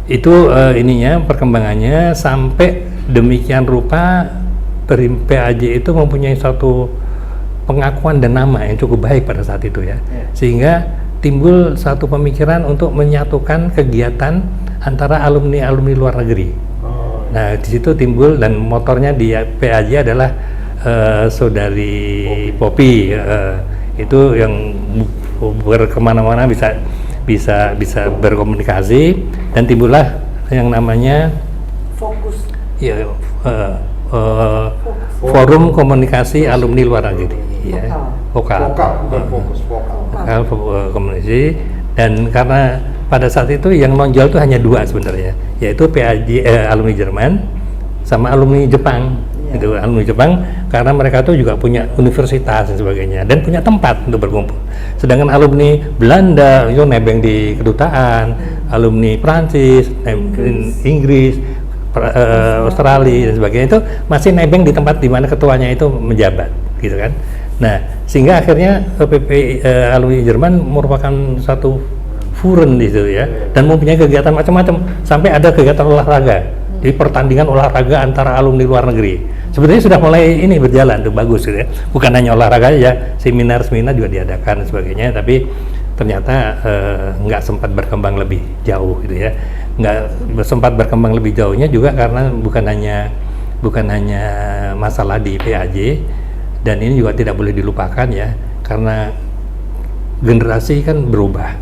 Itu ininya perkembangannya sampai demikian rupa PAJ itu mempunyai suatu pengakuan dan nama yang cukup baik pada saat itu ya. Sehingga timbul satu pemikiran untuk menyatukan kegiatan antara alumni-alumni luar negeri. Nah, di situ timbul, dan motornya di PAJ adalah Saudari Poppy, itu yang berkemana-mana bisa berkomunikasi, dan timbullah yang namanya Fokus. ya, Forum Komunikasi Alumni Luar Negeri, ya, vokal komunikasi. Dan karena pada saat itu yang nonjol itu hanya dua sebenarnya, yaitu PAJ alumni Jerman sama alumni Jepang. Itu alumni Jepang karena mereka tuh juga punya universitas dan sebagainya dan punya tempat untuk berkumpul. Sedangkan alumni Belanda itu nebeng di kedutaan, alumni Prancis, Inggris, Australia dan sebagainya itu masih nebeng di tempat di mana ketuanya itu menjabat, gitu kan. Nah, sehingga akhirnya PP alumni Jerman merupakan satu furen di situ ya, dan mempunyai kegiatan macam-macam sampai ada kegiatan olahraga. Jadi pertandingan olahraga antara alumni luar negeri. Sebenarnya sudah mulai ini berjalan tuh, bagus gitu ya. Bukan hanya olahraga aja, seminar-seminar juga diadakan dan sebagainya, tapi ternyata nggak sempat berkembang lebih jauh gitu ya. Nggak sempat berkembang lebih jauhnya juga karena bukan hanya masalah di PAJ, dan ini juga tidak boleh dilupakan ya, karena generasi kan berubah,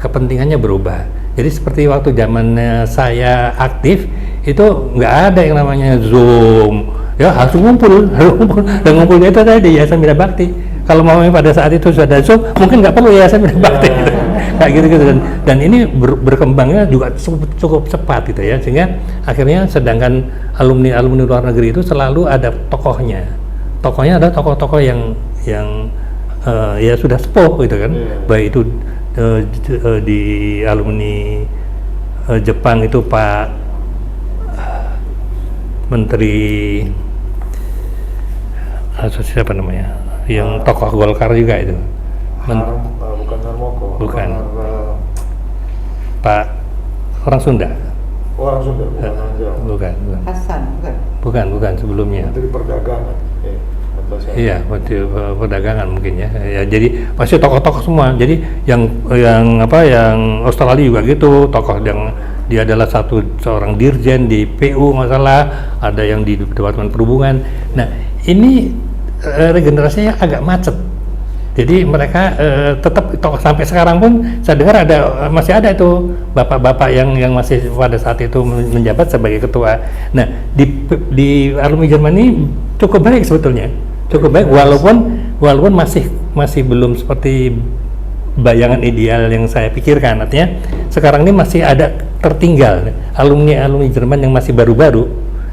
kepentingannya berubah. Jadi seperti waktu zamannya saya aktif itu nggak ada yang namanya Zoom, ya harus ngumpul, dan ngumpulnya itu tadi di Yayasan Bina Bakti. Kalau mau pada saat itu sudah ada Zoom, mungkin nggak perlu Yayasan Bina Bakti, gitu. Kayak gitu-gitu. Dan ini berkembangnya juga cukup cepat gitu ya, sehingga akhirnya sedangkan alumni luar negeri itu selalu ada tokohnya. Tokohnya ada tokoh-tokoh yang ya sudah sepuh gitu kan, baik itu di alumni Jepang itu Pak Menteri siapa namanya, yang tokoh Golkar juga itu, bukan Harmoko, bukan Pak orang Sunda. Orang Sunda, bukan Hasan, bukan sebelumnya. Menteri Perdagangan. Iya, perdagangan mungkin ya. Ya, jadi pasti tokoh-tokoh semua. Jadi yang Australia juga gitu, tokoh yang dia adalah seorang dirjen di PU masalah, ada yang di Departemen Perhubungan. Nah, ini regenerasinya agak macet. Jadi mereka tetap sampai sekarang pun saya dengar masih ada itu bapak-bapak yang masih pada saat itu menjabat sebagai ketua. Nah, di alumni Jerman ini cukup baik sebetulnya. Cukup baik, walaupun masih belum seperti bayangan ideal yang saya pikirkan. Artinya sekarang ini masih ada tertinggal alumni Jerman yang masih baru-baru,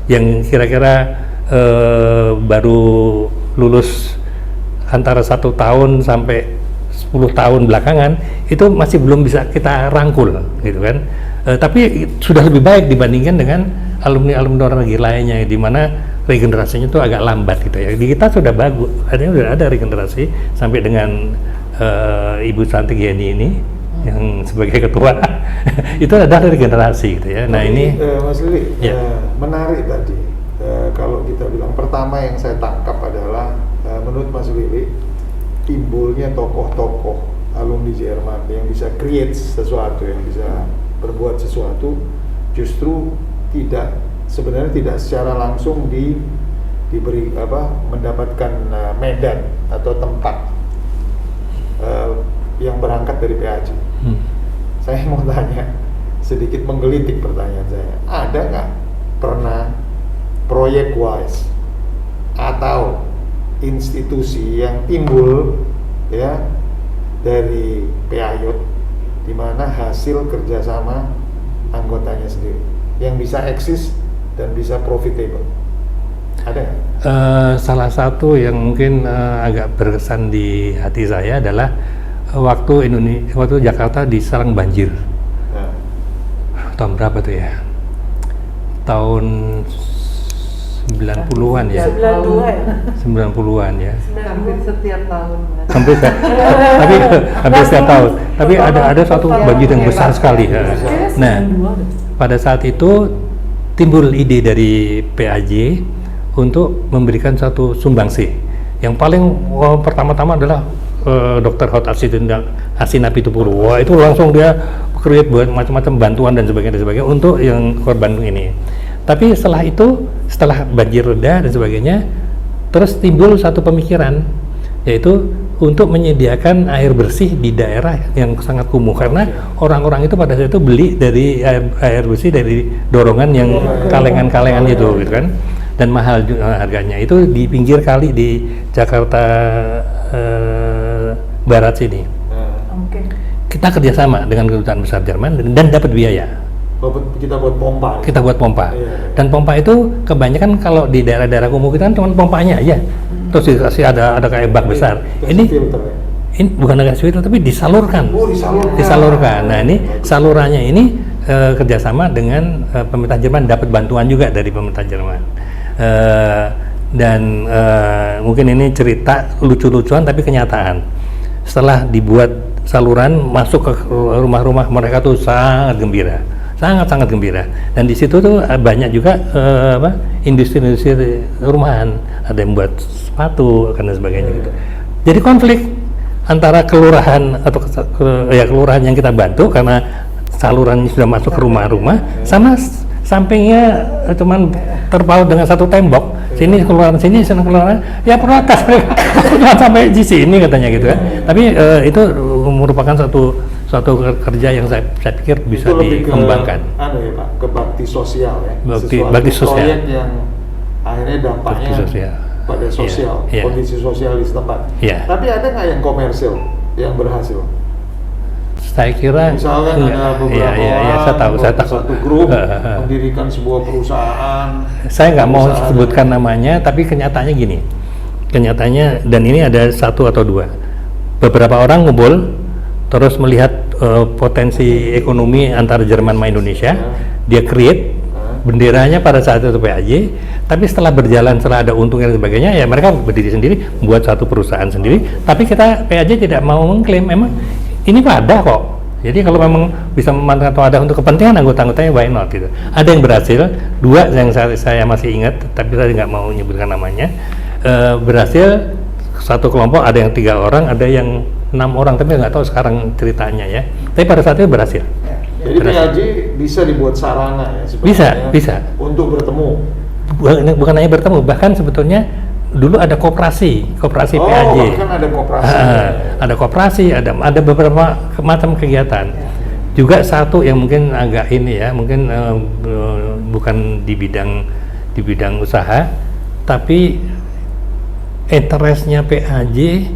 yang kira-kira baru lulus antara 1 tahun sampai 10 tahun belakangan, itu masih belum bisa kita rangkul gitu kan. Tapi sudah lebih baik dibandingkan dengan alumni luar negeri lainnya, di mana regenerasinya itu agak lambat gitu ya. Di kita sudah bagus, artinya sudah ada regenerasi sampai dengan Ibu Santi Yeni ini yang sebagai ketua itu ada regenerasi gitu ya. Nah, ini Mas Lili, menarik tadi. Kalau kita bilang pertama yang saya tangkap adalah menurut Mas Lili, timbulnya tokoh-tokoh alumni Jerman yang bisa create sesuatu, yang bisa berbuat sesuatu, justru sebenarnya tidak secara langsung diberi mendapatkan medan atau tempat yang berangkat dari PAJ. Saya mau tanya, sedikit menggelitik pertanyaan saya, ada nggak pernah proyek wise atau institusi yang timbul ya dari PAJ di mana hasil kerjasama anggotanya sendiri yang bisa eksis dan bisa profitable? Ada nggak? Salah satu yang mungkin agak berkesan di hati saya adalah waktu Jakarta diserang banjir. Tahun berapa tuh ya? Tahun 90-an ya. 92 ya? 90-an ya. Hampir setiap tahun. Hampir setiap tahun. Tapi ada satu banjir yang besar sekali. Nah, pada saat itu timbul ide dari PAJ untuk memberikan satu sumbangsih. Yang paling pertama-tama adalah Dr. Hot Asinapitupulu. Wah, itu langsung dia create buat macam-macam bantuan dan sebagainya untuk yang korban ini. Tapi setelah itu, setelah banjir reda dan sebagainya, terus timbul satu pemikiran, yaitu untuk menyediakan air bersih di daerah yang sangat kumuh, karena orang-orang itu pada saat itu beli dari air bersih dari dorongan yang kalengan-kalengan itu, gitu kan, dan mahal harganya. Itu di pinggir kali di Jakarta Barat sini. Kita kerjasama dengan kedutaan besar Jerman dan dapat biaya. Kita buat pompa. Kita buat pompa. Dan pompa itu kebanyakan kalau di daerah-daerah kumuh kita kan cuma pompanya aja. Terus dikasih ada kayak bak besar. Ini bukan gas filter tapi disalurkan. Disalurkan. Nah, ini salurannya ini kerjasama dengan pemerintah Jerman, dapat bantuan juga dari pemerintah Jerman. Dan mungkin ini cerita lucu-lucuan tapi kenyataan. Setelah dibuat saluran masuk ke rumah-rumah, mereka tuh sangat gembira. Sangat gembira, dan di situ tuh banyak juga industri-industri rumahan, ada yang buat sepatu dan sebagainya gitu. Jadi konflik antara kelurahan atau kelurahan yang kita bantu karena saluran sudah masuk ke rumah-rumah, sama sampingnya cuman terpaut dengan satu tembok, sini kelurahan sini, sana kelurahan, ya protes sampai di sini katanya gitu kan. Tapi itu merupakan suatu kerja yang saya pikir bisa dikembangkan. Ada ya Pak, ke bakti sosial ya. Bakti sosial. Proyek yang akhirnya dampaknya pada sosial, kondisi sosial di setempat. Tapi ada nggak yang komersil yang berhasil? Saya kira misalkan ada beberapa orang, saya tahu. satu grup mendirikan sebuah perusahaan. Saya nggak mau sebutkan namanya, tapi kenyataannya gini. Kenyataannya, dan ini ada satu atau dua. Beberapa orang ngumpul terus melihat potensi ekonomi antara Jerman sama Indonesia, dia create benderanya pada saat itu PAJ, tapi setelah berjalan, setelah ada untungnya dan sebagainya, ya mereka berdiri sendiri, membuat satu perusahaan sendiri, tapi kita PAJ tidak mau mengklaim, memang ini wadah kok. Jadi kalau memang bisa memanfaatkan wadah untuk kepentingan anggota-anggotanya, why not gitu. Ada yang berhasil, dua yang saya masih ingat, tapi saya nggak mau menyebutkan namanya, berhasil satu kelompok, ada yang 3 orang, ada yang 6 orang, tapi nggak tahu sekarang ceritanya ya. Tapi pada saat itu berhasil. Jadi PAJ bisa dibuat sarana ya sebenarnya. Bisa. Untuk bertemu. Bukan hanya bertemu, bahkan sebetulnya dulu ada koperasi PAJ. Bahkan ada koperasi. Ada koperasi, ada beberapa macam kegiatan. Juga satu yang mungkin agak ini ya, mungkin bukan di bidang usaha, tapi interestnya PAJ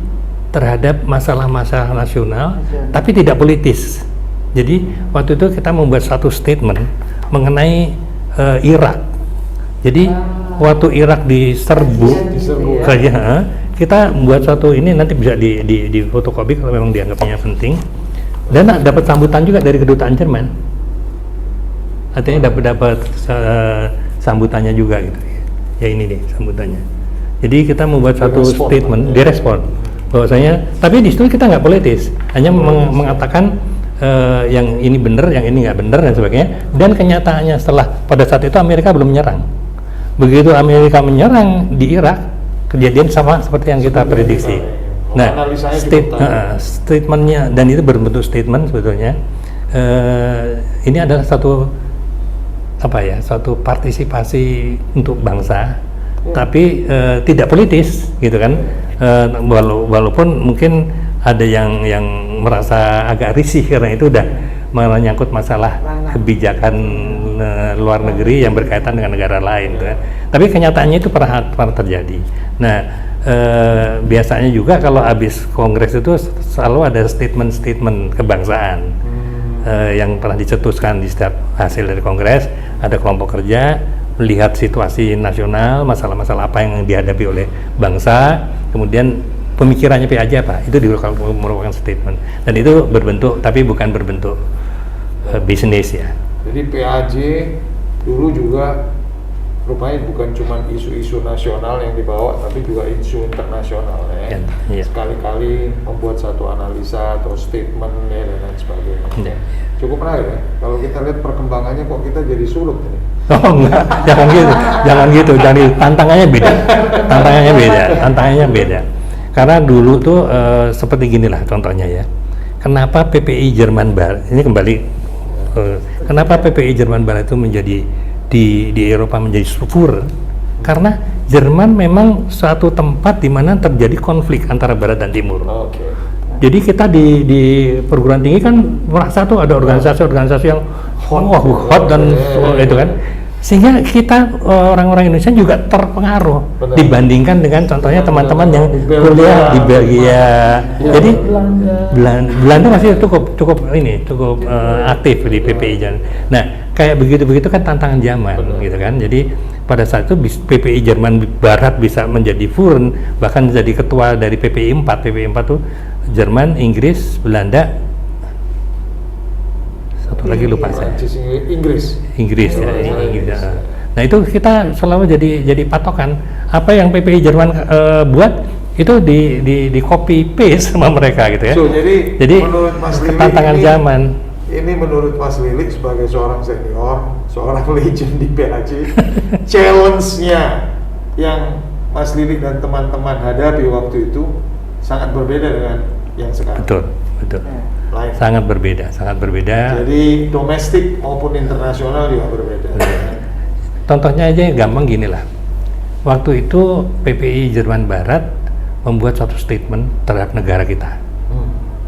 terhadap masalah-masalah nasional, tapi tidak politis. Jadi waktu itu kita membuat satu statement mengenai Irak. Jadi waktu Irak diserbu, kita buat satu ini, nanti bisa di fotokopi kalau memang dianggapnya penting, dan dapat sambutan juga dari kedutaan Jerman. Artinya dapat sambutannya juga gitu. Ya ini nih sambutannya. Jadi kita membuat satu statement, direspon bahwasanya, tapi di situ kita nggak politis, hanya mengatakan yang ini benar, yang ini nggak benar dan sebagainya. Dan kenyataannya setelah pada saat itu Amerika belum menyerang. Begitu Amerika menyerang di Irak, kejadian sama seperti yang kita prediksi. Nah, statementnya, dan itu berbentuk statement sebetulnya. Ini adalah satu partisipasi untuk bangsa, tapi tidak politis, gitu kan. Walaupun mungkin ada yang merasa agak risih karena itu udah menyangkut masalah kebijakan luar negeri yang berkaitan dengan negara lain, kan. Tapi kenyataannya itu pernah terjadi. Nah, biasanya juga kalau habis kongres itu selalu ada statement kebangsaan yang pernah dicetuskan di setiap hasil dari kongres. Ada kelompok kerja melihat situasi nasional, masalah-masalah apa yang dihadapi oleh bangsa, kemudian pemikirannya PAJ apa, itu merupakan statement, dan itu berbentuk, tapi bukan berbentuk bisnis ya. Jadi PAJ dulu juga rupanya bukan cuma isu-isu nasional yang dibawa, tapi juga isu internasional ya. Iya. Sekali-kali membuat satu analisa atau statement ya dan lain sebagainya. Iya. Cukup menarik ya. Kalau kita lihat perkembangannya kok kita jadi surut ini. Oh enggak, jangan gitu, tantangannya beda. Karena dulu tuh seperti ginilah contohnya ya. Kenapa PPI Jerman Barat ini kembali? Kenapa PPI Jerman Barat itu menjadi di Eropa menjadi subur? Karena Jerman memang suatu tempat di mana terjadi konflik antara Barat dan Timur. Oke. Jadi kita di perguruan tinggi kan merasa tuh ada organisasi-organisasi yang hot dan itu kan, sehingga kita orang-orang Indonesia juga terpengaruh. Benar. Dibandingkan dengan contohnya teman-teman yang kuliah di Belgia. Jadi Belanda masih cukup aktif di PPI. Nah, kayak begitu kan tantangan zaman. Benar. Gitu kan. Jadi pada saat itu PPI Jerman Barat bisa menjadi Führen, bahkan jadi ketua dari PPI 4. PPI 4 tuh Jerman, Inggris, Belanda, satu lagi lupa saya. Inggris ya. Nah itu kita selalu jadi patokan. Apa yang PPI Jerman buat itu di copy paste sama mereka gitu ya. So, jadi menurut Mas Lili tantangan zaman. Ini menurut Mas Lili sebagai seorang senior, seorang legend di PAJ, challenge-nya yang Mas Lili dan teman-teman hadapi waktu itu sangat berbeda dengan yang sekarang. Betul. Lain. Sangat berbeda. Jadi domestik maupun internasional juga berbeda. Contohnya aja gampang gini lah. Waktu itu PPI Jerman Barat membuat suatu statement terhadap negara kita.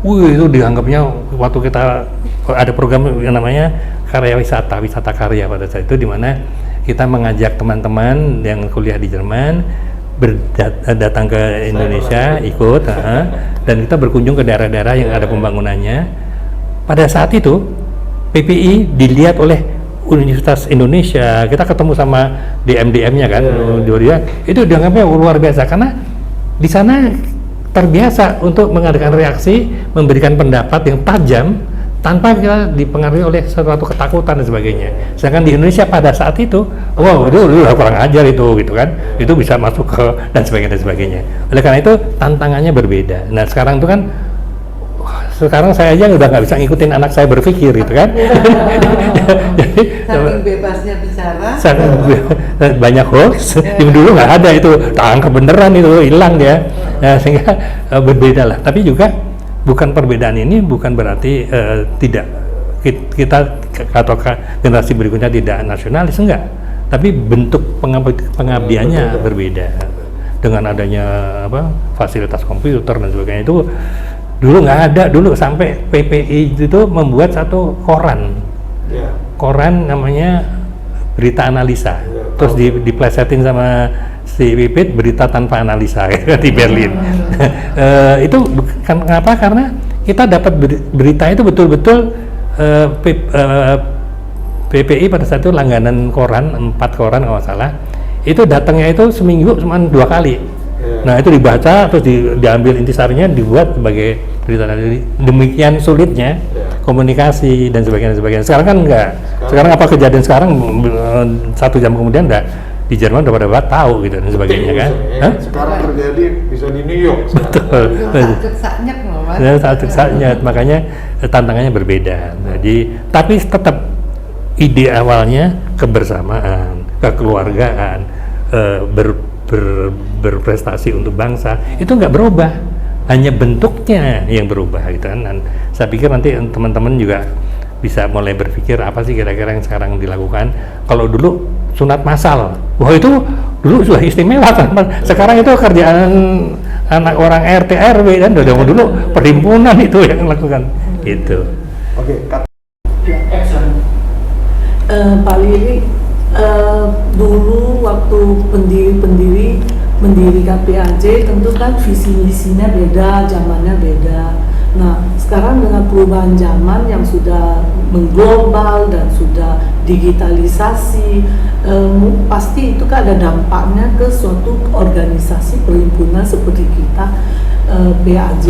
Itu dianggapnya waktu kita ada program yang namanya karya wisata karya pada saat itu, di mana kita mengajak teman-teman yang kuliah di Jerman datang ke Indonesia, ikut, dan kita berkunjung ke daerah-daerah yang ada pembangunannya. Pada saat itu PPI dilihat oleh Universitas Indonesia, kita ketemu sama DM-nya kan, itu dianggapnya luar biasa karena di sana terbiasa untuk mengadakan reaksi, memberikan pendapat yang tajam tanpa kita dipengaruhi oleh suatu ketakutan dan sebagainya. Sedangkan di Indonesia pada saat itu, itu kurang ajar itu gitu kan, itu bisa masuk ke dan sebagainya. Oleh karena itu tantangannya berbeda. Nah sekarang itu kan, sekarang saya aja udah nggak bisa ngikutin anak saya berpikir gitu kan. Jadi saking bebasnya bicara, banyak hoax. Dulu nggak ada itu, tangkap beneran itu, hilang dia. Nah, sehingga berbeda lah. Tapi juga bukan perbedaan ini bukan berarti tidak kita atau generasi berikutnya tidak nasionalis, enggak. Tapi bentuk pengabdiannya berbeda. Dengan adanya fasilitas komputer dan sebagainya itu dulu nggak ada. Dulu sampai PPI itu membuat satu koran, koran namanya Berita Analisa, terus diplesetin sama si Pipit Berita Tanpa Analisa di Berlin. Itu kenapa? Karena kita dapat berita itu betul-betul PPI pada saat itu langganan koran, 4 koran kalau nggak salah, itu datangnya itu seminggu cuma 2 kali. Nah itu dibaca terus diambil intisarinya, dibuat sebagai berita. Demikian sulitnya komunikasi dan sebagainya. Sekarang kan enggak. Sekarang apa kejadian sekarang 1 jam kemudian di Jerman udah pada tahu gitu dan sebagainya kan. Sekarang terjadi bisa di New York. Betul. Saat kesannya, makanya tantangannya berbeda. Jadi tapi tetap ide awalnya kebersamaan, kekeluargaan, berprestasi untuk bangsa itu nggak berubah, hanya bentuknya yang berubah gitu kan. Dan saya pikir nanti teman-teman juga bisa mulai berpikir apa sih kira-kira yang sekarang dilakukan. Kalau dulu sunat massal, wah itu dulu sudah istimewa kan. Sekarang itu kerjaan anak orang RT RW dan dulu perhimpunan itu yang melakukan itu. Oke. Pak Lili, dulu waktu pendiri mendirikan PAJ tentu kan visi misinya beda, zamannya beda. Nah sekarang dengan perubahan zaman yang sudah mengglobal dan sudah digitalisasi, pasti itu kan ada dampaknya ke suatu organisasi perhimpunan seperti kita, PAJ.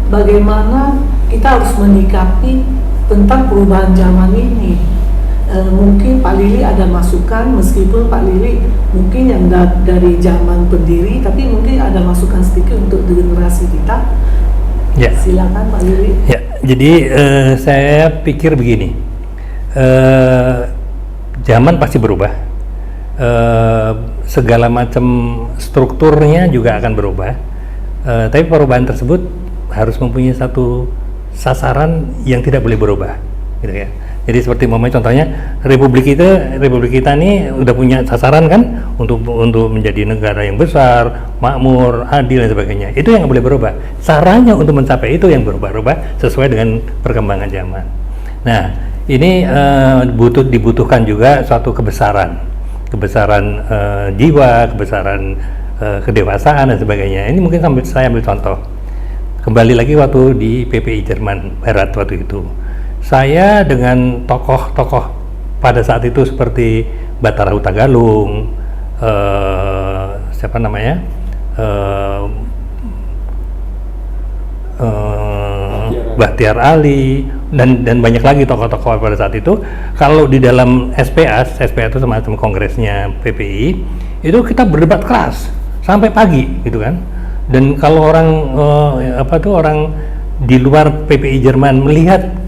Bagaimana kita harus menyikapi tentang perubahan zaman ini? mungkin Pak Lili ada masukan, meskipun Pak Lili mungkin yang dari zaman pendiri, tapi mungkin ada masukan sedikit untuk generasi kita. Ya. Silakan Pak Lili. Ya, jadi saya pikir begini, zaman pasti berubah, segala macam strukturnya juga akan berubah, tapi perubahan tersebut harus mempunyai satu sasaran yang tidak boleh berubah, gitu ya. Jadi seperti contohnya Republik kita ini udah punya sasaran kan untuk menjadi negara yang besar, makmur, adil dan sebagainya. Itu yang nggak boleh berubah. Caranya untuk mencapai itu yang berubah-ubah sesuai dengan perkembangan zaman. Nah, ini dibutuhkan juga suatu kebesaran jiwa, kebesaran kedewasaan dan sebagainya. Ini mungkin saya ambil contoh. Kembali lagi waktu di PPI Jerman Barat waktu itu. Saya dengan tokoh-tokoh pada saat itu seperti Batara Hutagalung, siapa namanya, Bahtiar Ali dan banyak lagi tokoh-tokoh pada saat itu. Kalau di dalam SPA itu semacam kongresnya PPI, itu kita berdebat keras sampai pagi gitu kan. Dan kalau orang orang di luar PPI Jerman melihat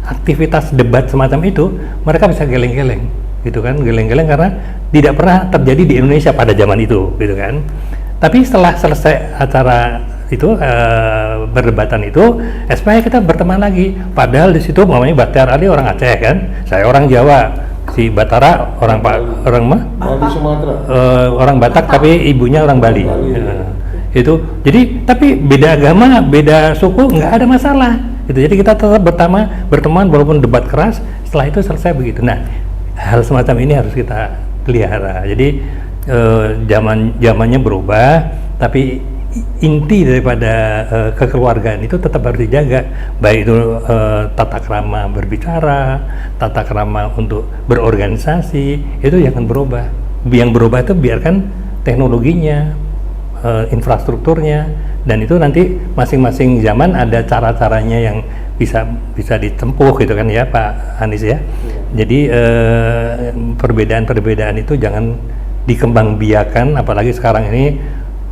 aktivitas debat semacam itu, mereka bisa geleng-geleng gitu kan, geleng-geleng karena tidak pernah terjadi di Indonesia pada zaman itu gitu kan. Tapi setelah selesai acara itu perdebatan itu, supaya kita berteman lagi. Padahal di situ namanya Bahtiar Ali orang Aceh kan, saya orang Jawa, si Batara orang Bali Sumatera, orang Batak tapi ibunya orang Bali. Itu jadi tapi beda agama, beda suku nggak ada masalah. Gitu. Jadi kita tetap berteman walaupun debat keras. Setelah itu selesai begitu. Nah, hal semacam ini harus kita pelihara. Jadi zamannya berubah, tapi inti daripada kekeluargaan itu tetap harus dijaga. Baik itu tata krama berbicara, tata krama untuk berorganisasi, itu jangan berubah. Yang berubah itu biarkan teknologinya, infrastrukturnya, dan itu nanti masing-masing zaman ada cara-caranya yang bisa ditempuh gitu kan ya Pak Anies ya. Jadi perbedaan-perbedaan itu jangan dikembangbiakan, apalagi sekarang ini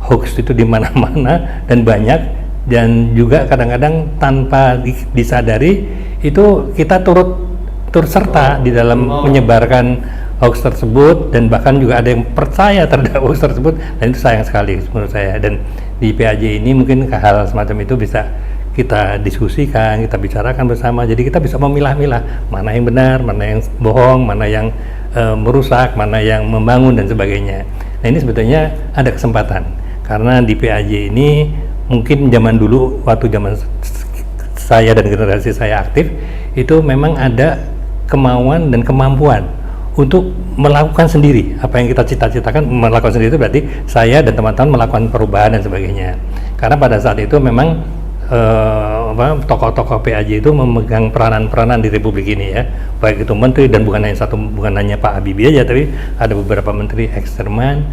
hoax itu di mana-mana dan banyak, dan juga kadang-kadang tanpa disadari itu kita turut serta di dalam menyebarkan hoax tersebut, dan bahkan juga ada yang percaya terhadap hoax tersebut, dan itu sayang sekali menurut saya. Dan di PAJ ini mungkin hal semacam itu bisa kita diskusikan, kita bicarakan bersama, jadi kita bisa memilah-milah mana yang benar, mana yang bohong, mana yang merusak, mana yang membangun dan sebagainya. Nah, ini sebetulnya ada kesempatan, karena di PAJ ini mungkin zaman dulu waktu zaman saya dan generasi saya aktif itu memang ada kemauan dan kemampuan untuk melakukan sendiri apa yang kita cita-citakan. Melakukan sendiri itu berarti saya dan teman-teman melakukan perubahan dan sebagainya. Karena pada saat itu memang tokoh-tokoh PAJ itu memegang peranan-peranan di Republik ini ya, baik itu menteri, dan bukan hanya Pak Habibie aja, tapi ada beberapa menteri ex-Jerman,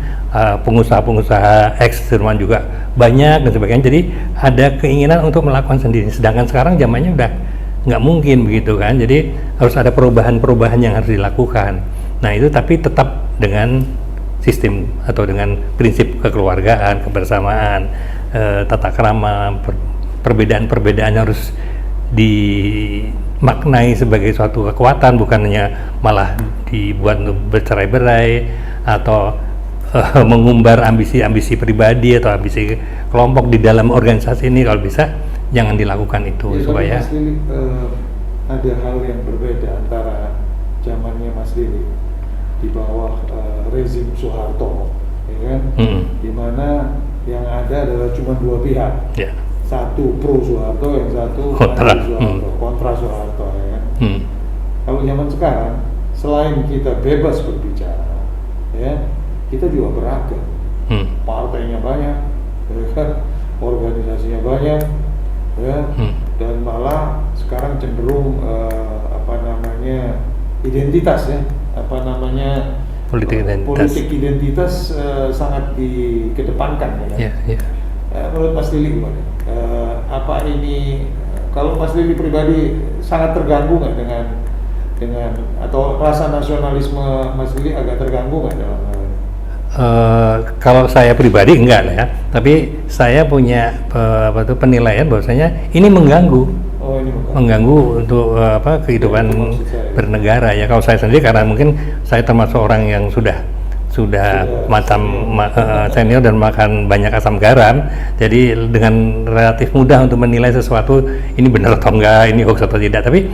pengusaha-pengusaha ex-Jerman juga banyak dan sebagainya. Jadi ada keinginan untuk melakukan sendiri. Sedangkan sekarang zamannya udah nggak mungkin begitu kan, jadi harus ada perubahan-perubahan yang harus dilakukan. Nah itu tapi tetap dengan sistem atau dengan prinsip kekeluargaan, kebersamaan, tata krama, perbedaan-perbedaan harus dimaknai sebagai suatu kekuatan, bukannya malah dibuat bercerai-berai atau mengumbar ambisi-ambisi pribadi atau ambisi kelompok di dalam organisasi ini. Kalau bisa jangan dilakukan itu ya, supaya Mas Lili, ada hal yang berbeda antara zamannya Mas Lili di bawah rezim Soeharto, ya kan? Di mana yang ada adalah cuma dua pihak, ya. Satu pro Soeharto, yang satu kontra Soeharto, kontra Soeharto, ya kan? Kalau zaman sekarang, selain kita bebas berbicara, ya, kita juga beragam, partainya banyak, ya kan? Organisasinya banyak, ya, dan malah sekarang cenderung identitas ya, politik identitas sangat dikedepankan ya kan? Menurut Mas Lili gimana? Apa ini, kalau Mas Lili pribadi sangat terganggu nggak dengan dengan atau rasa nasionalisme Mas Lili agak terganggu nggak dalam hal ini? Kalau saya pribadi enggak lah ya, tapi saya punya penilaian bahwasanya ini mengganggu. Oh, ini Mengganggu untuk kehidupan Ya, itu maksud saya. bernegara ya. Kalau saya sendiri karena mungkin saya termasuk orang yang sudah senior dan makan banyak asam garam, jadi dengan relatif mudah untuk menilai sesuatu ini benar atau enggak, ini hoax atau tidak. Tapi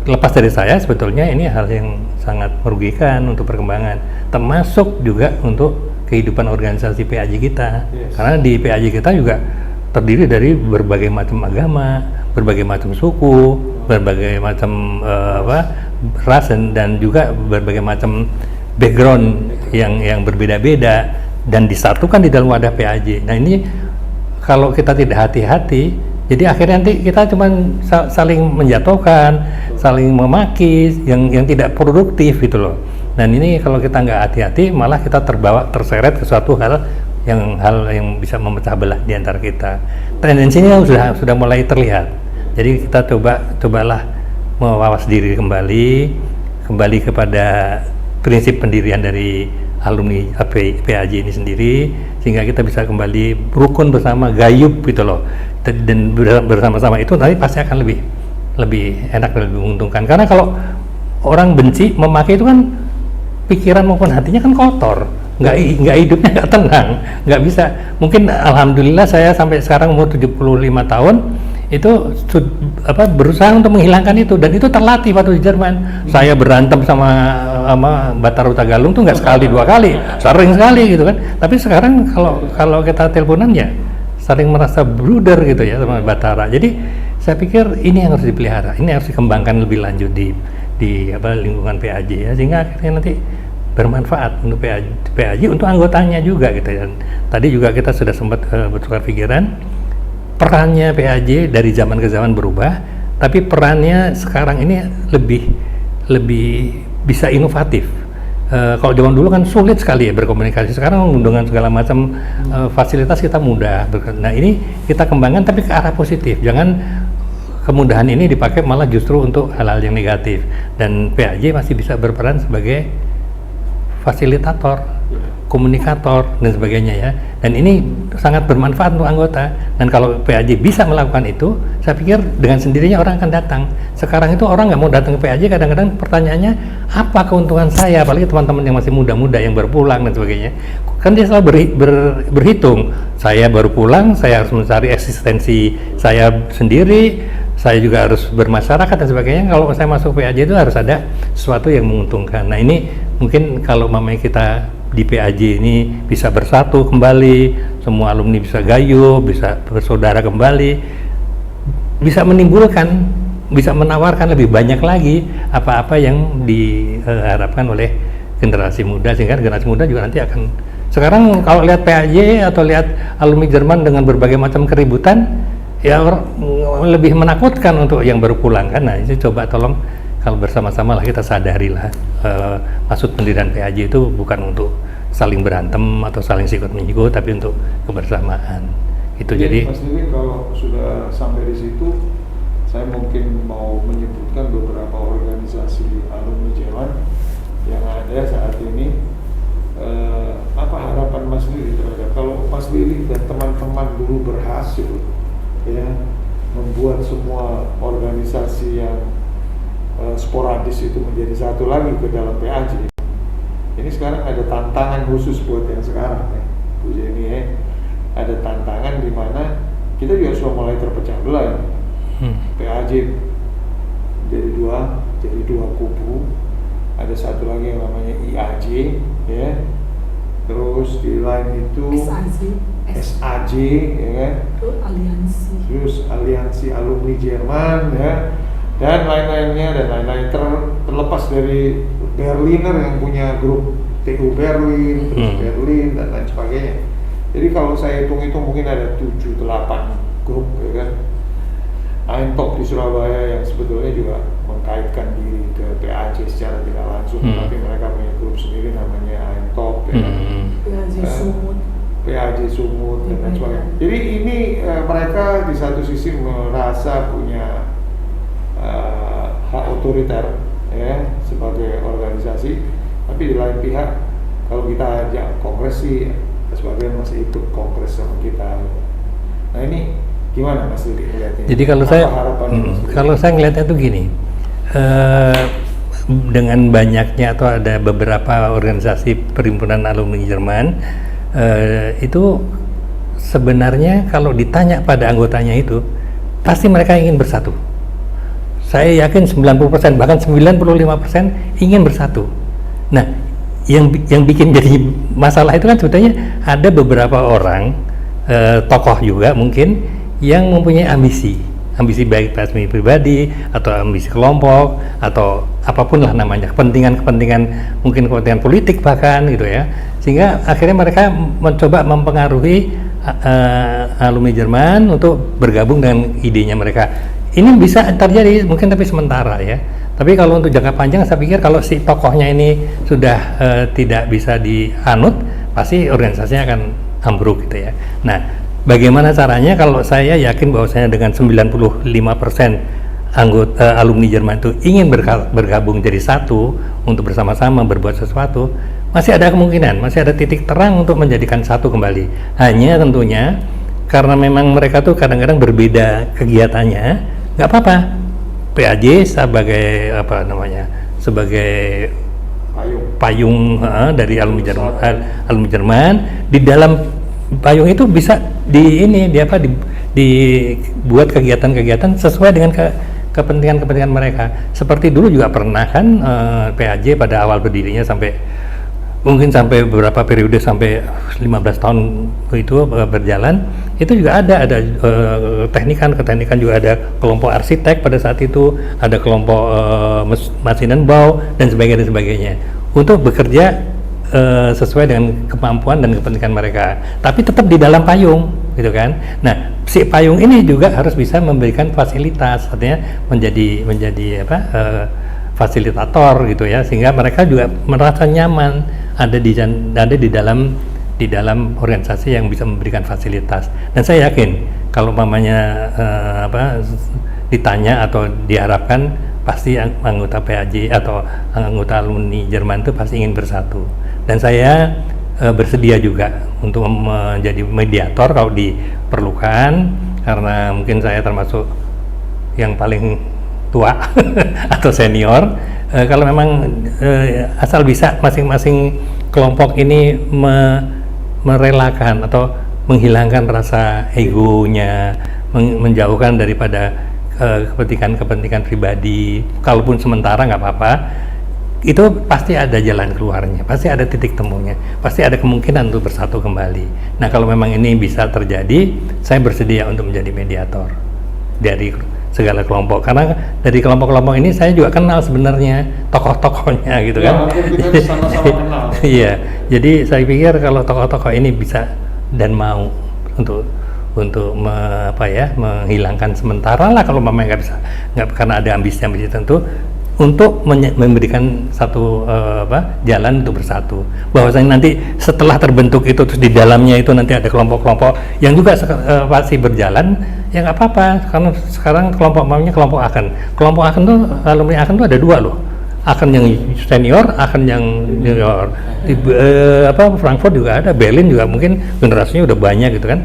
lepas dari saya, sebetulnya ini hal yang sangat merugikan untuk perkembangan, termasuk juga untuk kehidupan organisasi PAJ kita. Yes. Karena di PAJ kita juga terdiri dari berbagai macam agama, berbagai macam suku, berbagai macam ras dan juga berbagai macam background yang berbeda-beda dan disatukan di dalam wadah PAJ. Nah ini kalau kita tidak hati-hati, jadi akhirnya nanti kita cuma saling menjatuhkan, saling memaki, yang tidak produktif gitu loh. Dan ini kalau kita nggak hati-hati, malah kita terseret ke suatu hal yang bisa memecah belah di antara kita. Tendensinya sudah mulai terlihat. Jadi kita cobalah mawas diri kembali kepada prinsip pendirian dari alumni PAJ ini sendiri, sehingga kita bisa kembali rukun bersama, gayub gitu loh. Dan bersama-sama itu nanti pasti akan lebih enak dan lebih menguntungkan. Karena kalau orang benci, memakai itu kan pikiran maupun hatinya kan kotor, nggak hidupnya nggak tenang, nggak bisa. Mungkin alhamdulillah saya sampai sekarang umur 75 tahun itu berusaha untuk menghilangkan itu, dan itu terlatih waktu di Jerman. Saya berantem sama Batar Utagalung tuh nggak sekali dua kali, sering sekali gitu kan. Tapi sekarang kalau kita teleponan ya saling merasa bruder gitu ya sama Batara. Jadi saya pikir ini yang harus dipelihara, ini harus dikembangkan lebih lanjut di lingkungan PAJ ya, sehingga akhirnya nanti bermanfaat untuk PAJ untuk anggotanya juga gitu ya. Tadi juga kita sudah sempat bertukar pikiran, perannya PAJ dari zaman ke zaman berubah, tapi perannya sekarang ini lebih bisa inovatif. Kalau zaman dulu kan sulit sekali ya berkomunikasi, sekarang dengan segala macam fasilitas kita mudah. Nah ini kita kembangkan tapi ke arah positif, jangan kemudahan ini dipakai malah justru untuk hal-hal yang negatif. Dan PAJ masih bisa berperan sebagai fasilitator, komunikator dan sebagainya ya. Dan ini sangat bermanfaat untuk anggota. Dan kalau PAJ bisa melakukan itu, saya pikir dengan sendirinya orang akan datang. Sekarang itu orang nggak mau datang ke PAJ, kadang-kadang pertanyaannya apa keuntungan saya, apalagi teman-teman yang masih muda-muda yang baru pulang dan sebagainya. Kan dia selalu berhitung, saya baru pulang, saya harus mencari eksistensi saya sendiri, saya juga harus bermasyarakat dan sebagainya. Kalau saya masuk PAJ itu harus ada sesuatu yang menguntungkan. Nah ini mungkin kalau mamanya kita di PAJ ini bisa bersatu kembali, semua alumni bisa gayuh, bisa bersaudara kembali, bisa menimbulkan, bisa menawarkan lebih banyak lagi apa-apa yang diharapkan oleh generasi muda, sehingga generasi muda juga nanti akan. Sekarang kalau lihat PAJ atau lihat alumni Jerman dengan berbagai macam keributan, ya lebih menakutkan untuk yang baru pulang kan. Nah itu coba tolong kalau bersama-sama lah kita sadarilah maksud pendirian PAJ itu bukan untuk saling berantem atau saling sikut menyikut, tapi untuk kebersamaan itu. Jadi Mas Lili, kalau sudah sampai di situ, saya mungkin mau menyebutkan beberapa organisasi alumni Jerman yang ada saat ini. Apa harapan Mas Lili terhadap, kalau Mas Lili dan teman-teman dulu berhasil ya membuat semua organisasi yang sporadis itu menjadi satu lagi ke dalam PAJ. Ini sekarang ada tantangan khusus buat yang sekarang ya, Bu Jenny ya. Ada tantangan di mana kita juga sudah mulai terpecah belah ya. PAJ jadi dua kubu. Ada satu lagi yang namanya IAJ ya. Terus di lain itu SAJ ya kan. Terus aliansi alumni Jerman ya. Dan lain-lainnya terlepas dari Berliner yang punya grup TU Berlin, terus Berlin dan lain sebagainya. Jadi kalau saya hitung-hitung mungkin ada 7-8 grup ya kan. Eintop di Surabaya yang sebetulnya juga mengkaitkan diri ke PAJ secara tidak langsung, tapi mereka punya grup sendiri namanya Eintop ya kan. PAJ Sumut dan lain sebagainya. Jadi ini mereka di satu sisi merasa punya hak otoriter ya sebagai organisasi, tapi di lain pihak kalau kita ajak kongres sih sebagian masih ikut kongres sama kita. Nah ini gimana Mas Didi melihatnya? Jadi kalau saya ngelihatnya tuh gini, dengan banyaknya atau ada beberapa organisasi perhimpunan alumni Jerman, itu sebenarnya kalau ditanya pada anggotanya itu pasti mereka ingin bersatu. Saya yakin 90% bahkan 95% ingin bersatu. Nah, yang bikin jadi masalah itu kan sebetulnya ada beberapa orang, tokoh juga mungkin yang mempunyai ambisi baik pribadi atau ambisi kelompok atau apapun lah namanya, kepentingan mungkin kepentingan politik bahkan gitu ya, sehingga akhirnya mereka mencoba mempengaruhi alumni Jerman untuk bergabung dengan idenya mereka. Ini bisa terjadi mungkin tapi sementara ya, tapi kalau untuk jangka panjang saya pikir kalau si tokohnya ini sudah tidak bisa dianut, pasti organisasinya akan ambruk gitu ya. Nah, bagaimana caranya? Kalau saya yakin bahwasanya dengan 95% anggota alumni Jerman itu ingin bergabung jadi satu untuk bersama-sama berbuat sesuatu, masih ada kemungkinan, masih ada titik terang untuk menjadikan satu kembali. Hanya tentunya karena memang mereka tuh kadang-kadang berbeda kegiatannya, nggak apa-apa. PAJ sebagai apa namanya, sebagai payung dari alumni Jerman, di dalam payung itu bisa dibuat kegiatan-kegiatan sesuai dengan kepentingan mereka. Seperti dulu juga pernah kan PAJ pada awal berdirinya mungkin sampai beberapa periode sampai 15 tahun itu berjalan, itu juga ada keteknikan juga, ada kelompok arsitek pada saat itu, ada kelompok Maschinenbau dan sebagainya untuk bekerja sesuai dengan kemampuan dan kepentingan mereka, tapi tetap di dalam payung gitu kan. Nah, si payung ini juga harus bisa memberikan fasilitas, artinya menjadi fasilitator gitu ya, sehingga mereka juga merasa nyaman ada di dalam organisasi yang bisa memberikan fasilitas. Dan saya yakin kalau mamanya ditanya atau diharapkan, pasti anggota PAJ atau anggota alumni Jerman itu pasti ingin bersatu. Dan saya bersedia juga untuk menjadi mediator kalau diperlukan, karena mungkin saya termasuk yang paling tua atau senior. Kalau memang asal bisa masing-masing kelompok ini merelakan atau menghilangkan rasa egonya, menjauhkan daripada kepentingan pribadi, kalaupun sementara nggak apa-apa, itu pasti ada jalan keluarnya, pasti ada titik temunya, pasti ada kemungkinan untuk bersatu kembali. Nah, kalau memang ini bisa terjadi, saya bersedia untuk menjadi mediator dari segala kelompok, karena dari kelompok-kelompok ini saya juga kenal sebenarnya tokoh-tokohnya gitu kan. Kita sama-sama kenal. Iya, jadi saya pikir kalau tokoh-tokoh ini bisa dan mau untuk menghilangkan sementara lah, kalau memang nggak bisa, karena ada ambisi tentu, untuk memberikan satu jalan untuk bersatu. Bahwasanya nanti setelah terbentuk itu, terus di dalamnya itu nanti ada kelompok-kelompok yang juga pasti berjalan, ya nggak apa-apa. Karena sekarang kelompok Aachen tuh, alumni Aachen tuh ada dua loh, Aachen yang senior, Aachen yang junior. Di Frankfurt juga ada, Berlin juga mungkin generasinya udah banyak gitu kan.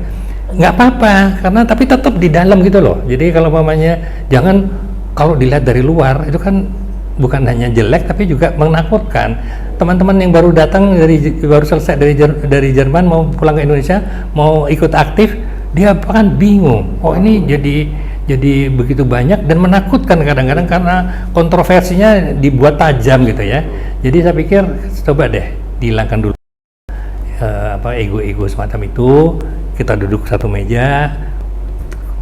Nggak apa-apa, karena tapi tetap di dalam gitu loh. Jadi kalau mamanya jangan, kalau dilihat dari luar itu kan bukan hanya jelek tapi juga menakutkan. Teman-teman yang baru datang baru selesai dari Jerman mau pulang ke Indonesia, mau ikut aktif, dia bahkan bingung. Oh, ini jadi begitu banyak dan menakutkan kadang-kadang karena kontroversinya dibuat tajam gitu ya. Jadi saya pikir coba deh dihilangkan dulu ego-ego semacam itu. Kita duduk satu meja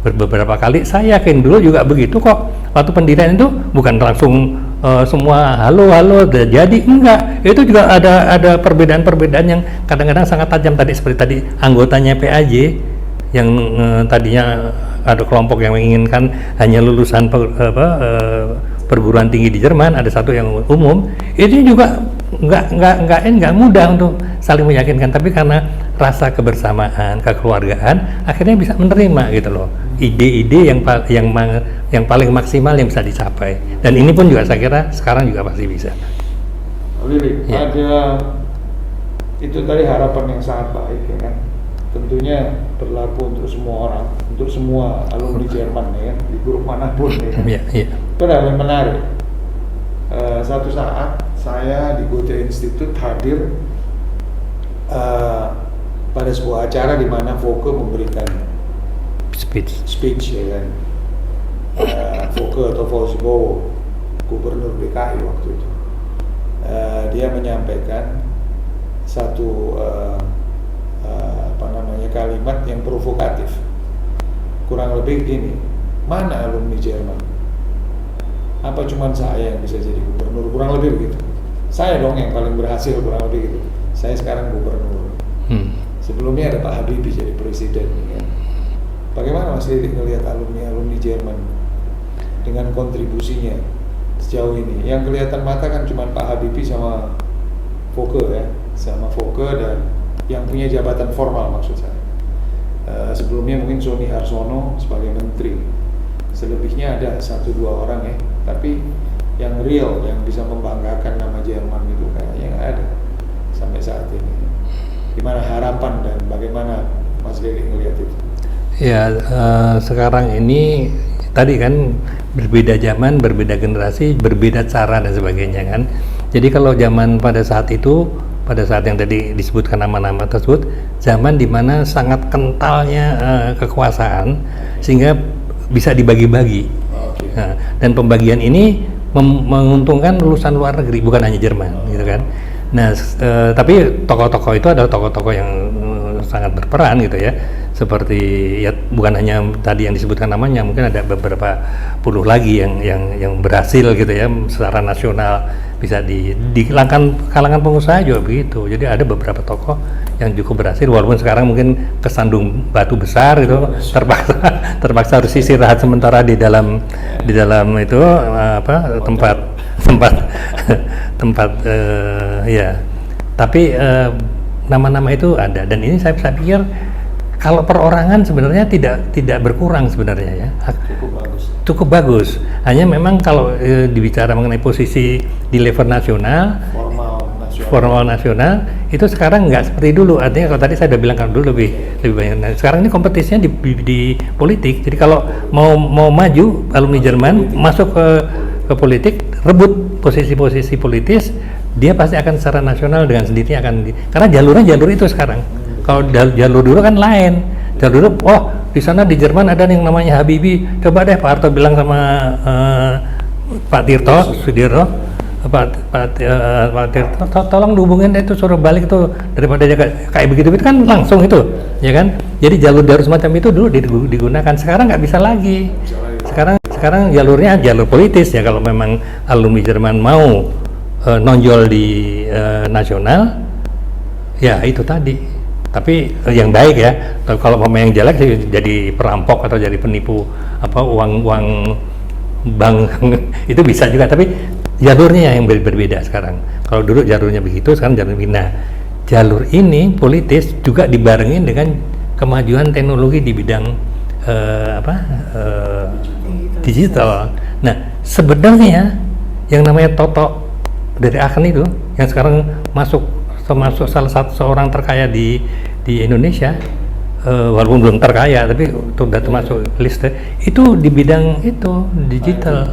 beberapa kali. Saya yakin dulu juga begitu kok. Waktu pendirian itu bukan langsung semua halo udah jadi, enggak. Itu juga ada perbedaan-perbedaan yang kadang-kadang sangat tajam, tadi seperti tadi anggotanya PAJ yang tadinya ada kelompok yang menginginkan hanya lulusan perguruan tinggi di Jerman, ada satu yang umum. Itu juga nggak mudah untuk saling meyakinkan, tapi karena rasa kebersamaan, kekeluargaan, akhirnya bisa menerima gitu loh ide-ide yang paling maksimal yang bisa dicapai. Dan ini pun juga saya kira sekarang juga pasti bisa. Lili, Ya. ada itu tadi harapan yang sangat baik ya kan. Tentunya berlaku untuk semua orang, untuk semua alumni Jerman ya kan, di grup manapun ya kan. Iya, iya. Itu ada yang menarik. Satu saat saya di Goethe Institute hadir pada sebuah acara di mana Fouke memberikan speech ya kan. Fouke atau Fauzi Bowo, Gubernur DKI waktu itu, dia menyampaikan satu kalimat yang provokatif, kurang lebih gini, mana alumni Jerman? Apa cuman saya yang bisa jadi gubernur? Kurang lebih begitu. Saya dong yang paling berhasil, kurang lebih gitu. Saya sekarang gubernur. Sebelumnya ada Pak Habibie jadi presiden ya. Bagaimana Mas Lili ngelihat alumni Jerman dengan kontribusinya sejauh ini? Yang kelihatan mata kan cuma Pak Habibie sama Fouke ya, sama Fouke dan yang punya jabatan formal maksud saya. Sebelumnya mungkin Sony Harsono sebagai menteri. Selebihnya ada 1-2 orang ya, tapi yang real, yang bisa membanggakan nama Jerman itu kayaknya nggak ada sampai saat ini. Gimana harapan dan bagaimana Mas Lili ngelihat itu? Ya, sekarang ini tadi kan berbeda zaman, berbeda generasi, berbeda cara dan sebagainya kan. Jadi kalau zaman pada saat itu, pada saat yang tadi disebutkan nama-nama tersebut, zaman dimana sangat kentalnya kekuasaan sehingga bisa dibagi-bagi. Nah, dan pembagian ini menguntungkan lulusan luar negeri, bukan hanya Jerman, gitu kan. Nah, tapi tokoh-tokoh itu adalah tokoh-tokoh yang sangat berperan gitu ya. Seperti ya bukan hanya tadi yang disebutkan namanya, mungkin ada beberapa puluh lagi yang berhasil gitu ya secara nasional, bisa di kalangan pengusaha juga begitu. Jadi ada beberapa tokoh yang cukup berhasil, walaupun sekarang mungkin kesandung batu besar gitu, terpaksa harus istirahat sementara di dalam itu tempat ya. Tapi nama-nama itu ada, dan ini saya pikir kalau perorangan sebenarnya tidak berkurang sebenarnya ya. Cukup bagus. Hanya memang kalau dibicara mengenai posisi di level nasional, formal nasional itu sekarang nggak seperti dulu. Artinya kalau tadi saya udah bilang kan dulu lebih banyak. Nah, sekarang ini kompetisinya di politik. Jadi kalau mau maju alumni Jerman masuk ke politik, rebut posisi-posisi politis, dia pasti akan secara nasional dengan sendirinya karena jalur itu sekarang. Kalau jalur dulu kan lain. Jalur dulu, di sana di Jerman ada yang namanya Habibie. Coba deh Pak Harto bilang sama Pak Tirto, Sudirno, Pak Tirto, tolong dihubungin itu, suruh balik itu, daripada kayak begitu kan langsung itu, ya kan? Jadi jalur semacam itu dulu digunakan. Sekarang nggak bisa lagi. Sekarang jalurnya jalur politis ya. Kalau memang alumni Jerman mau nonjol di nasional, ya itu tadi. Tapi yang baik ya, kalau pemain yang jelek jadi perampok atau jadi penipu uang bank itu bisa juga, tapi jalurnya yang berbeda sekarang. Kalau dulu jalurnya begitu, sekarang jalur nah jalur ini politis juga dibarengin dengan kemajuan teknologi di bidang digital. Nah sebenarnya yang namanya Toto dari Aachen itu yang sekarang termasuk salah satu seorang terkaya di Indonesia, walaupun belum terkaya tapi sudah termasuk list itu di bidang itu digital,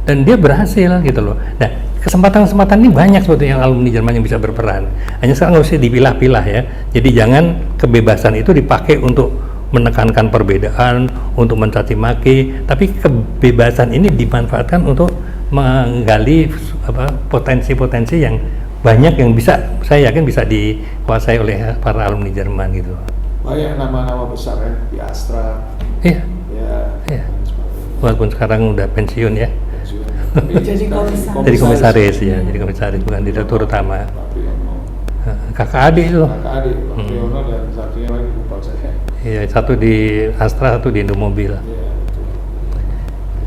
dan dia berhasil gitu loh. Nah kesempatan ini banyak sebetulnya yang alumni Jerman yang bisa berperan, hanya sekarang harus dipilah-pilah ya. Jadi jangan kebebasan itu dipakai untuk menekankan perbedaan, untuk mencaci maki, tapi kebebasan ini dimanfaatkan untuk menggali potensi-potensi yang banyak yang saya yakin bisa dikuasai oleh para alumni Jerman gitu. Banyak nama-nama besar ya di Astra. Iya. Ya. Walaupun sekarang udah pensiun ya. Jadi Jadi komisaris ya, jadi komisaris bukan direktur utama. Kakak adik itu. Kakak adik, Pak Yono dan satunya lagi lupa saya. Iya, satu di Astra, satu di Indomobil. Iya, betul.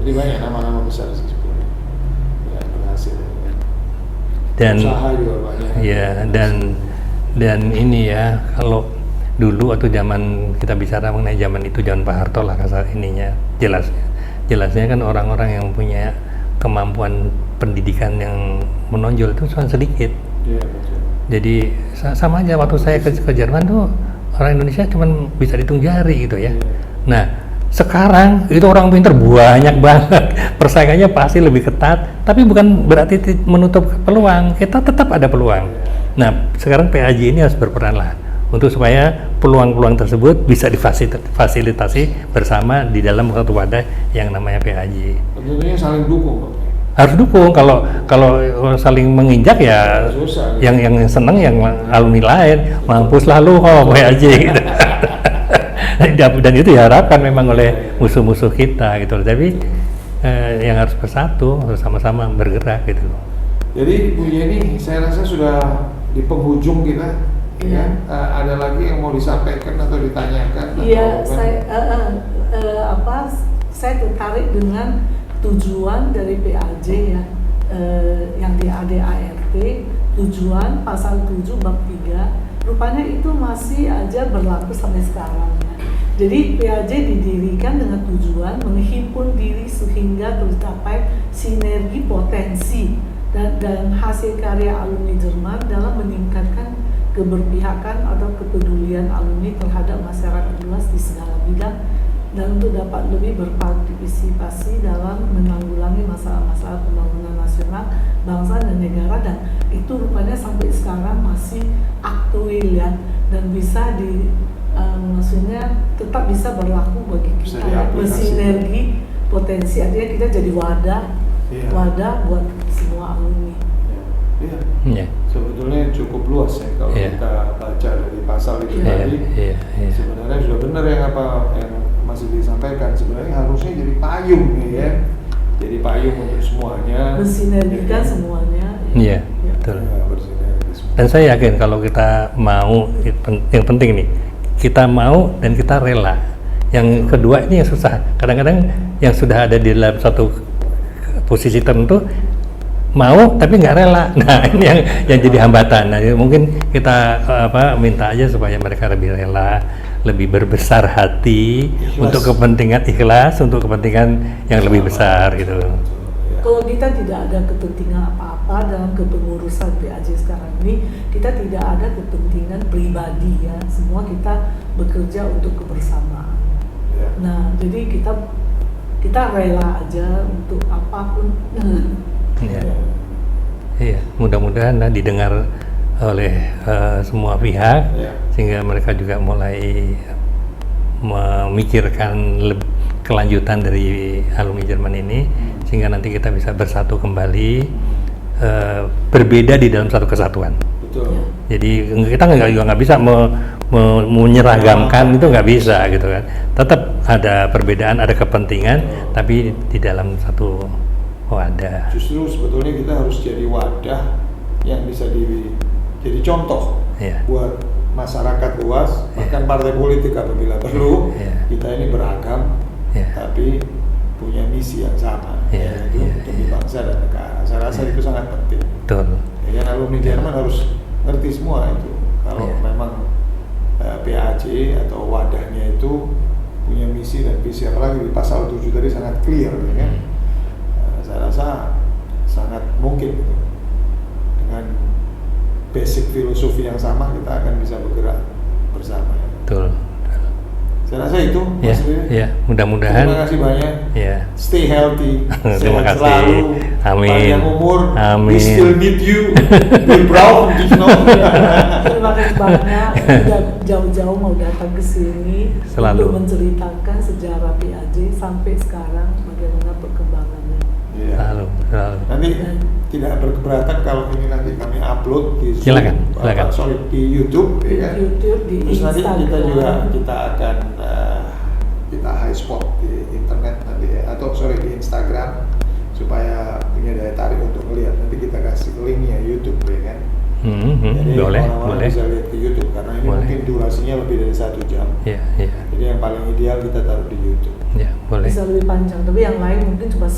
Jadi banyak nama-nama besar sih sebenarnya yang berhasil. Dan usaha juga banyak. ya dan ini ya, kalau dulu waktu zaman kita bicara mengenai zaman itu, zaman Pak Harto lah kasar ininya, jelasnya kan orang-orang yang punya kemampuan pendidikan yang menonjol itu cuma sedikit. Iya, betul. Jadi sama aja waktu saya ke Jerman tuh orang Indonesia cuma bisa dihitung jari gitu ya. Nah sekarang itu orang pinter banyak banget, persaingannya pasti lebih ketat, tapi bukan berarti menutup peluang, kita tetap ada peluang. Nah sekarang PAJ ini harus berperan lah untuk supaya peluang-peluang tersebut bisa difasilitasi bersama di dalam satu wadah yang namanya PAJ. Tentunya saling dukung, Pak. Harus dukung. Kalau saling menginjak ya Susah, yang seneng yang alumni lain, mampus lah lu kok PAJ gitu. Dan itu diharapkan memang oleh musuh-musuh kita gitu loh. Tapi yang harus bersatu, harus sama-sama bergerak gitu loh. Jadi Bu Yeni, saya rasa sudah di penghujung kita. Iya. Ya, ada lagi yang mau disampaikan atau ditanyakan? Iya, atau saya tertarik dengan tujuan dari PAJ ya, yang di ADART, tujuan pasal 7 bab 3, rupanya itu masih aja berlaku sampai sekarang ya. Jadi PAJ didirikan dengan tujuan menghimpun diri sehingga tercapai sinergi potensi dan hasil karya alumni Jerman dalam meningkatkan keberpihakan atau kepedulian alumni terhadap masyarakat luas di segala bidang dan untuk dapat lebih berpartisipasi dalam menanggulangi masalah-masalah pembangunan nasional, bangsa dan negara, dan itu rupanya sampai sekarang masih aktual ya, dan bisa maksudnya tetap bisa berlaku bagi Bisa kita ya, bersinergi potensi, artinya kita jadi wadah buat semua alumni. Iya. Iya. Sebetulnya cukup luas ya kalau kita baca dari pasal itu tadi. Iya. Sebenarnya sudah benar yang masih disampaikan. Sebenarnya harusnya jadi payung nih ya. Jadi payung untuk semuanya. Mensinergikan semuanya. Iya, betul. Ya, bersinergi semua. Dan saya yakin kalau kita mau, yang penting nih, kita mau dan kita rela. Yang kedua ini yang susah. Kadang-kadang yang sudah ada di dalam satu posisi tertentu mau tapi nggak rela. Nah ini yang jadi hambatan. Nah mungkin kita minta aja supaya mereka lebih rela, lebih berbesar hati, Ikhlas. untuk kepentingan ikhlas, untuk kepentingan yang lebih besar gitu. Kalau kita tidak ada kepentingan apa-apa dalam kepengurusan PAJ sekarang ini, kita tidak ada kepentingan pribadi ya. Semua kita bekerja untuk kebersamaan. Ya. Nah, jadi kita rela aja untuk apapun. Iya, mudah-mudahan didengar oleh semua pihak, sehingga mereka juga mulai memikirkan kelanjutan dari alumni Jerman ini, sehingga nanti kita bisa bersatu kembali, berbeda di dalam satu kesatuan. Betul. Jadi kita nggak bisa menyeragamkan, itu nggak bisa gitu kan. Tetap ada perbedaan, ada kepentingan, tapi di dalam satu wadah. Justru sebetulnya kita harus jadi wadah yang bisa jadi contoh buat masyarakat luas, bahkan partai politik apabila perlu. Kita ini beragam, tapi punya misi yang sama, yaitu untuk di bangsa dan negara. Saya rasa itu sangat penting. Betul. Ya kan, alumni Jerman harus ngerti semua itu. Kalau memang PAJ atau wadahnya itu punya misi dan visi, apalagi di pasal 7 tadi sangat clear, ya kan? Saya rasa sangat mungkin gitu. Dengan basic filosofi yang sama kita akan bisa bergerak bersama. Betul. Saya rasa itu, Mas Riri. Ya, mudah-mudahan. Terima kasih banyak. Ya. Stay healthy. Terima Sehat kasih. selalu. Amin. Panjang umur. Amin. We still need you. We're proud, you know. Terima kasih banyak udah jauh-jauh mau datang ke sini Selalu. untuk menceritakan sejarah PAJ sampai sekarang, bagaimana perkembangannya. Iya. Selalu. Nanti tidak berkeberatan kalau ini nanti kami upload di Zoom, Silakan. di YouTube, Di ya kan? YouTube, di Terus nanti Instagram. kita akan kita high spot di internet nanti ya, atau di Instagram, supaya punya daya tarik untuk melihat. Nanti kita kasih linknya YouTube, ya kan? Jadi Boleh, orang-orang boleh. bisa lihat ke YouTube, karena ini Boleh. mungkin durasinya lebih dari 1 jam. Iya. Jadi yang paling ideal kita taruh di YouTube. Ya, boleh. bisa lebih panjang. Tapi yang lain mungkin cuma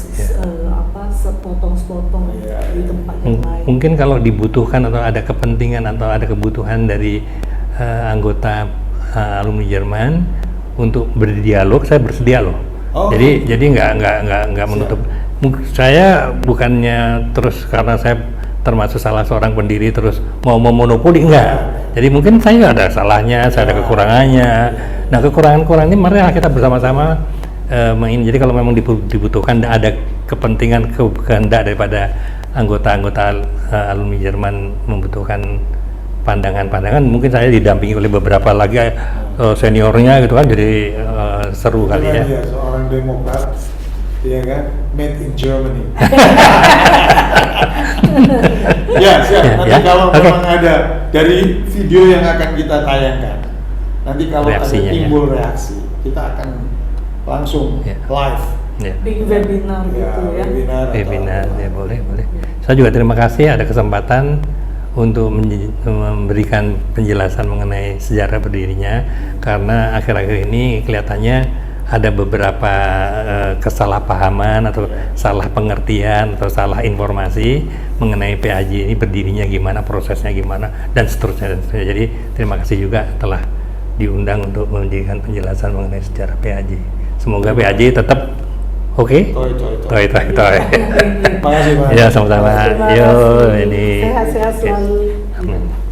sepotong-sepotong Iya. di tempat yang lain. Mungkin kalau dibutuhkan atau ada kepentingan atau ada kebutuhan dari anggota alumni Jerman untuk berdialog, saya bersedia loh. Oh. Jadi nggak menutup. Saya bukannya terus karena saya termasuk salah seorang pendiri terus mau memonopoli, enggak. Jadi mungkin saya ada salahnya, saya ada kekurangannya. Nah, kekurangan ini mari kita bersama-sama jadi kalau memang dibutuhkan ada kepentingan kehendak daripada anggota-anggota alumni Jerman membutuhkan pandangan-pandangan, mungkin saya didampingi oleh beberapa lagi seniornya gitu kan, jadi seru kali ya. Dia seorang demokrat, ya kan, made in Germany. Ya, siap. Nanti kalau memang ada dari video yang akan kita tayangkan, nanti kalau Reaksinya, ada timbul reaksi, kita akan langsung live. Di webinar gitu ya. Webinar, ya boleh. Saya juga terima kasih ada kesempatan untuk memberikan penjelasan mengenai sejarah berdirinya, karena akhir-akhir ini kelihatannya ada beberapa kesalahpahaman atau salah pengertian atau salah informasi mengenai PAJ ini berdirinya gimana, prosesnya gimana, dan seterusnya. Jadi terima kasih juga telah diundang untuk memberikan penjelasan mengenai sejarah PAJ. Semoga PAJ tetap oke. Toy. Terima kasih, Pak. Ya, sama-sama. Terima Yo, kasih. ini. Sehat-sehat Oke. selalu. Amin.